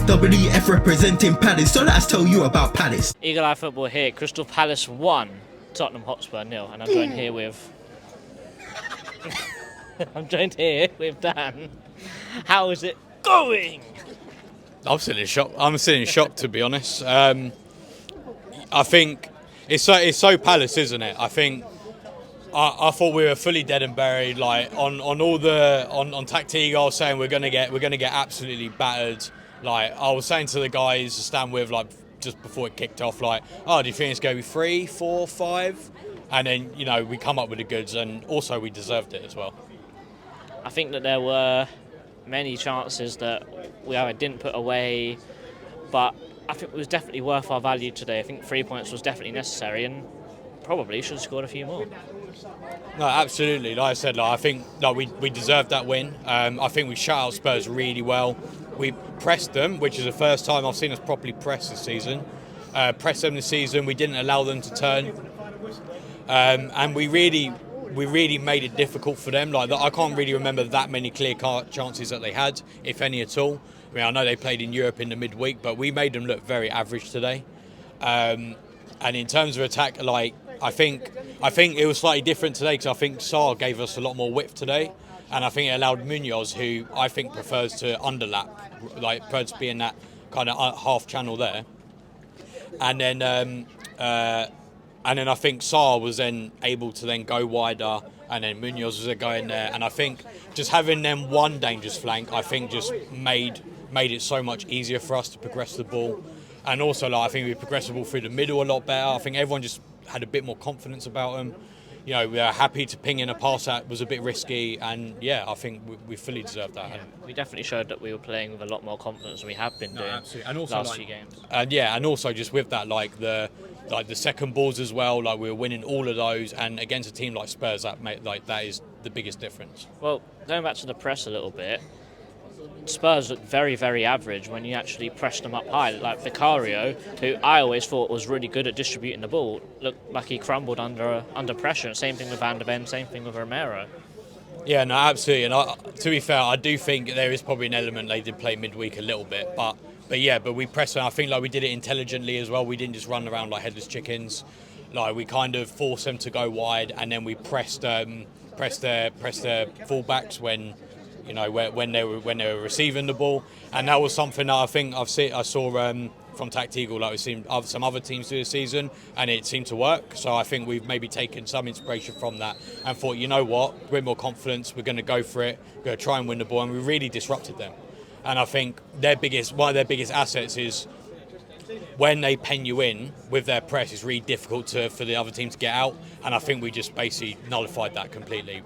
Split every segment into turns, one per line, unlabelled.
WF representing Palace, so let's tell you about Palace.
Eagle Eye Football here. Crystal Palace 1, Tottenham Hotspur 0, and I'm joined here with Dan. How is it going?
I'm still in shock. To be honest. I think it's so Palace, isn't it? I think I thought we were fully dead and buried. Like on Tactigo, I was saying we're gonna get absolutely battered. Like I was saying to the guys to stand with, like just before it kicked off, like, oh, do you think it's going to be 3, 4, 5? And then we come up with the goods, and also we deserved it as well.
I think that there were many chances that we either didn't put away, but I think it was definitely worth our value today. I think 3 points was definitely necessary, and probably should have scored a few more.
No, absolutely. Like I said, I think we deserved that win. I think we shut out Spurs really well. We pressed them, which is the first time I've seen us properly press this season. Pressed them this season. We didn't allow them to turn, and we really made it difficult for them. Like I can't really remember that many clear-cut chances that they had, if any at all. I mean, I know they played in Europe in the midweek, but we made them look very average today. And in terms of attack, like I think it was slightly different today because I think Sarr gave us a lot more width today, and I think it allowed Munoz, who I think prefers to underlap, like prefers to be in that kind of half channel there, and then I think Sarr was then able to then go wider, and then Munoz was going there, and I think just having them one dangerous flank, I think just made it so much easier for us to progress the ball. And also, I think we progressed the ball through the middle a lot better. I think everyone just had a bit more confidence about them. We were happy to ping in a pass that was a bit risky, and yeah, I think we fully deserved that.
Yeah, we definitely showed that we were playing with a lot more confidence than we have been doing
and also,
last few games.
And also just with that, the second balls as well, like we were winning all of those, and against a team like Spurs, that is the biggest difference.
Well, going back to the press a little bit, Spurs looked very, very average when you actually pressed them up high. Like Vicario, who I always thought was really good at distributing the ball, looked like he crumbled under pressure. Same thing with Van der Ven, same thing with Romero.
Yeah, no, absolutely. And to be fair, I do think there is probably an element they did play midweek a little bit, but we pressed them. I think we did it intelligently as well. We didn't just run around like headless chickens. Like we kind of forced them to go wide, and then we pressed their fullbacks when they were receiving the ball, and that was something that I think I saw from Tactigo, like we've seen some other teams do this season, and it seemed to work. So I think we've maybe taken some inspiration from that and thought, you know what, we're more confidence, we're going to go for it, we're going to try and win the ball, and we really disrupted them. And I think one of their biggest assets is when they pen you in with their press, it's really difficult for the other team to get out, and I think we just basically nullified that completely.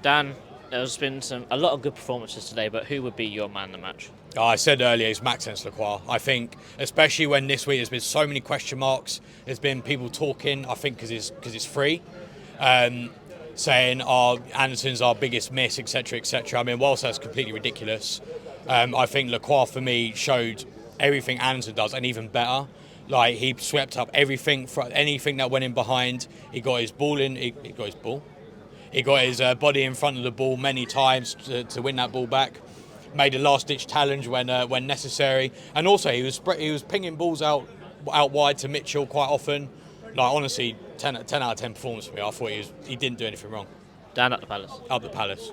Dan, there's been a lot of good performances today, but who would be your man of the match?
I said earlier, it's Maxence Lacroix. I think, especially when this week there's been so many question marks, there's been people talking, I think because it's free, saying, Anderson's our biggest miss, etc., etc. I mean, whilst that's completely ridiculous, I think Lacroix, for me, showed everything Anderson does, and even better. Like, he swept up everything, anything that went in behind. He got his ball in, he got his ball. He got his body in front of the ball many times to win that ball back. Made a last-ditch challenge when necessary, and also he was pinging balls out wide to Mitchell quite often. Like honestly, 10 out of 10 performance for me. I thought he didn't do anything wrong.
Dan, up the Palace.
Up the Palace.